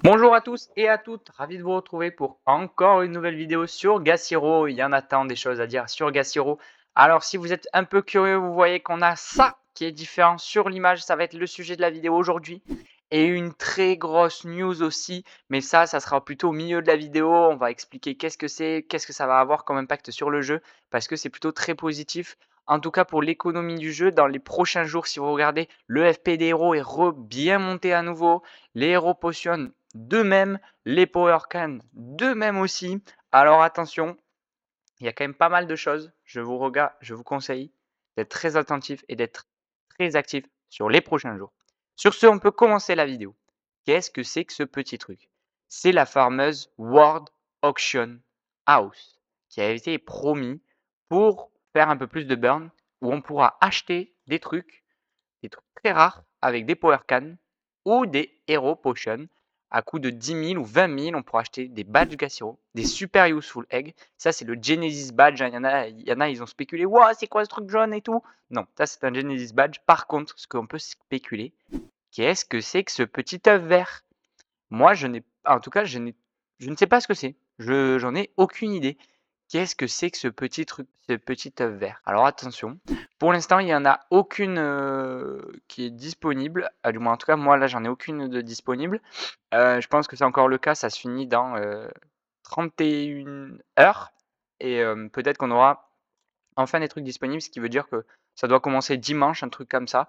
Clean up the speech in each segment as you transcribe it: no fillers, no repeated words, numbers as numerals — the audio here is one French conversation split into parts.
Bonjour à tous et à toutes, ravi de vous retrouver pour encore une nouvelle vidéo sur Gassiro. Il y en a tant des choses à dire sur Gassiro. Alors si vous êtes un peu curieux, vous voyez qu'on a ça qui est différent sur l'image. Ça va être le sujet de la vidéo aujourd'hui. Et une très grosse news aussi. Mais ça sera plutôt au milieu de la vidéo. On va expliquer qu'est-ce que c'est, qu'est-ce que ça va avoir comme impact sur le jeu. Parce que c'est plutôt très positif. En tout cas pour l'économie du jeu, dans les prochains jours, si vous regardez, le FP des héros est bien monté à nouveau. Les héros potions de même, les Power Can de même aussi. Alors attention, il y a quand même pas mal de choses. Je vous conseille d'être très attentif et d'être très actif sur les prochains jours. Sur ce, on peut commencer la vidéo. Qu'est-ce que c'est que ce petit truc? C'est la fameuse World Auction House qui a été promis pour faire un peu plus de burn, où on pourra acheter des trucs très rares avec des Power Can ou des Hero Potions. À coût de 10 000 ou 20 000, on pourra acheter des badges Gassiro, des super useful eggs. Ça, c'est le Genesis badge. Il y en a, ils ont spéculé. Waouh, c'est quoi ce truc jaune et tout? Non, ça, c'est un Genesis badge. Par contre, ce qu'on peut spéculer, qu'est-ce que c'est que ce petit œuf vert? Moi, en tout cas, je ne sais pas ce que c'est. J'en ai aucune idée. Qu'est-ce que c'est que ce petit truc, ce petit œuf vert? Alors attention, pour l'instant, il n'y en a aucune qui est disponible. Du moins, en tout cas, moi, là, j'en ai aucune de disponible. Je pense que c'est encore le cas. Ça se finit dans 31 heures. Et peut-être qu'on aura enfin des trucs disponibles, ce qui veut dire que ça doit commencer dimanche, un truc comme ça.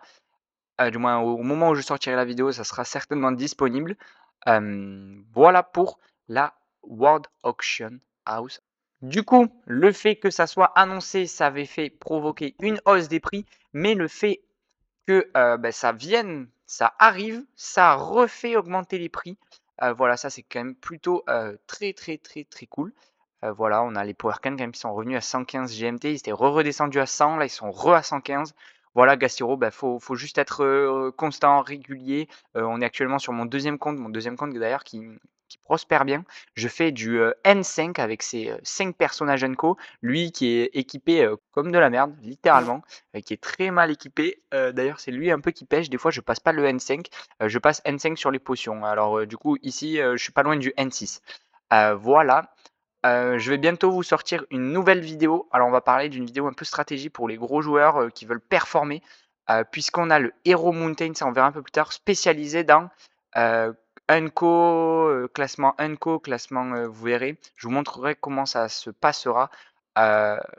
Du moins, au moment où je sortirai la vidéo, ça sera certainement disponible. Voilà pour la World Auction House. Du coup, le fait que ça soit annoncé, ça avait fait provoquer une hausse des prix, mais le fait que ça vienne, ça arrive, ça refait augmenter les prix. Voilà, ça c'est quand même plutôt très très très très cool. Voilà, on a les Powercan quand même qui sont revenus à 115 GMT, ils étaient redescendus à 100, là ils sont à 115. Voilà, Gassiro, faut juste être constant, régulier. On est actuellement sur mon deuxième compte d'ailleurs qui prospère bien. Je fais du N5 avec ses 5 personnages Enco, lui qui est équipé comme de la merde, littéralement, qui est très mal équipé. D'ailleurs, c'est lui un peu qui pêche. Des fois, je passe pas le N5, je passe N5 sur les potions. Alors, du coup, ici, je suis pas loin du N6. Voilà. Je vais bientôt vous sortir une nouvelle vidéo. Alors, on va parler d'une vidéo un peu stratégie pour les gros joueurs qui veulent performer. Puisqu'on a le Hero Mountain, ça on verra un peu plus tard, spécialisé dans Unco, classement Unco, classement, vous verrez. Je vous montrerai comment ça se passera,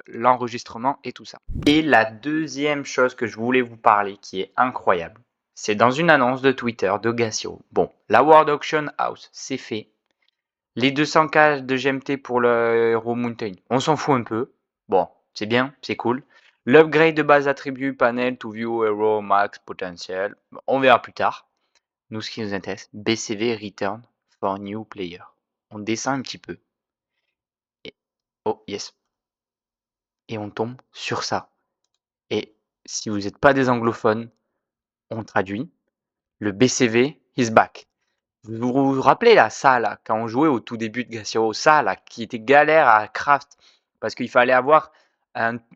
l'enregistrement et tout ça. Et la deuxième chose que je voulais vous parler, qui est incroyable, c'est dans une annonce de Twitter de Gassio. Bon, la World Auction House, c'est fait. Les 200K de GMT pour le Hero Mountain, on s'en fout un peu. Bon, c'est bien, c'est cool. L'upgrade de base attribut panel to view Hero max potentiel, on verra plus tard. Nous, ce qui nous intéresse, BCV return for new player. On descend un petit peu. Et, oh yes. Et on tombe sur ça. Et si vous n'êtes pas des anglophones, on traduit. Le BCV is back. Vous vous rappelez là, ça là, quand on jouait au tout début de Gassiro, ça là, qui était galère à craft, parce qu'il fallait avoir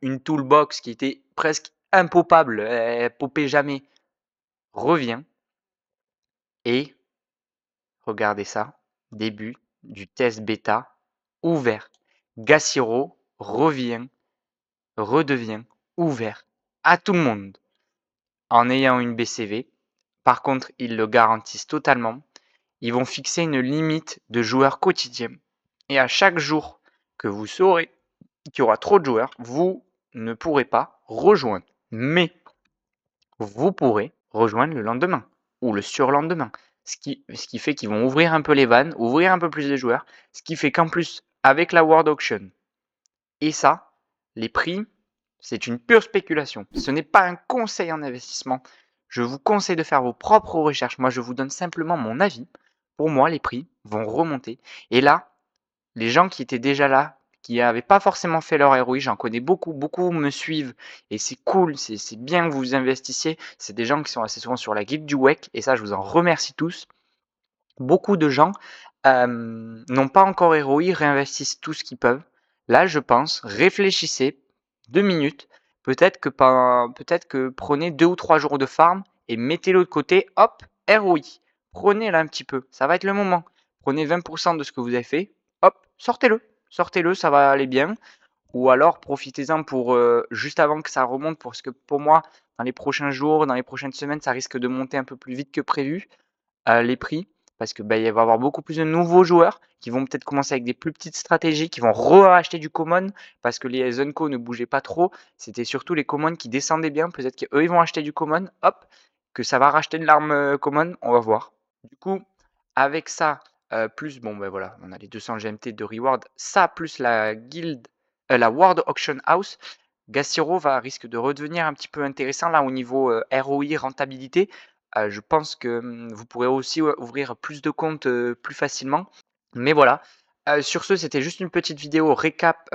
une toolbox qui était presque impopable, elle popait jamais, revient, et regardez ça, début du test bêta ouvert. Gassiro redevient ouvert à tout le monde en ayant une BCV. Par contre, ils le garantissent totalement. Ils vont fixer une limite de joueurs quotidiens. Et à chaque jour que vous saurez qu'il y aura trop de joueurs, vous ne pourrez pas rejoindre. Mais vous pourrez rejoindre le lendemain ou le surlendemain. Ce qui fait qu'ils vont ouvrir un peu les vannes, ouvrir un peu plus de joueurs. Ce qui fait qu'en plus, avec la World Auction et ça, les prix, c'est une pure spéculation. Ce n'est pas un conseil en investissement. Je vous conseille de faire vos propres recherches. Moi, je vous donne simplement mon avis. Pour moi, les prix vont remonter. Et là, les gens qui étaient déjà là, qui n'avaient pas forcément fait leur ROI, j'en connais beaucoup, beaucoup me suivent. Et c'est cool, c'est bien que vous investissiez. C'est des gens qui sont assez souvent sur la guilde du WEC. Et ça, je vous en remercie tous. Beaucoup de gens n'ont pas encore ROI, réinvestissent tout ce qu'ils peuvent. Là, je pense, réfléchissez 2 minutes. Peut-être que prenez 2 ou 3 jours de farm et mettez-le de côté. Hop, ROI. Prenez-le un petit peu. Ça va être le moment. Prenez 20% de ce que vous avez fait, hop, sortez-le, ça va aller bien. Ou alors profitez-en pour juste avant que ça remonte, parce que pour moi, dans les prochains jours, dans les prochaines semaines, ça risque de monter un peu plus vite que prévu, les prix. Parce que, bah, il va y avoir beaucoup plus de nouveaux joueurs qui vont peut-être commencer avec des plus petites stratégies, qui vont racheter du common parce que les Zunko ne bougeaient pas trop. C'était surtout les commons qui descendaient bien. Peut-être qu'eux, ils vont acheter du common, hop, que ça va racheter de l'arme common, on va voir. Du coup, avec ça, plus, bon, ben voilà, on a les 200 GMT de reward, ça plus la guild, la World Auction House, Gassiro risque de redevenir un petit peu intéressant là au niveau ROI, rentabilité. Je pense que vous pourrez aussi ouvrir plus de comptes plus facilement. Mais voilà. Sur ce, c'était juste une petite vidéo récap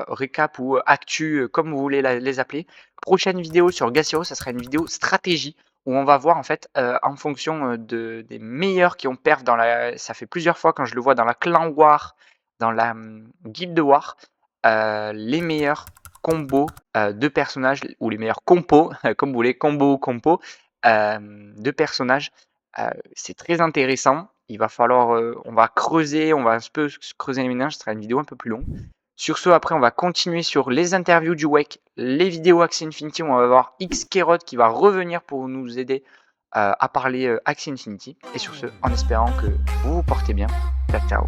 ou actu, comme vous voulez les appeler. Prochaine vidéo sur Gassiro, ça sera une vidéo stratégie où on va voir en fait en fonction des meilleurs qui ont perf dans la. Ça fait plusieurs fois quand je le vois dans la clan war, dans la guild war, les meilleurs combos de personnages ou les meilleurs compos, comme vous voulez, combo ou compo, de personnages. C'est très intéressant. Il va falloir, on va creuser, on va un peu creuser les méninges. Ce sera une vidéo un peu plus longue. Sur ce, après, on va continuer sur les interviews du WEC, les vidéos Axie Infinity, où on va voir Xkerod qui va revenir pour nous aider à parler Axie Infinity. Et sur ce, en espérant que vous vous portez bien. Ciao, ciao.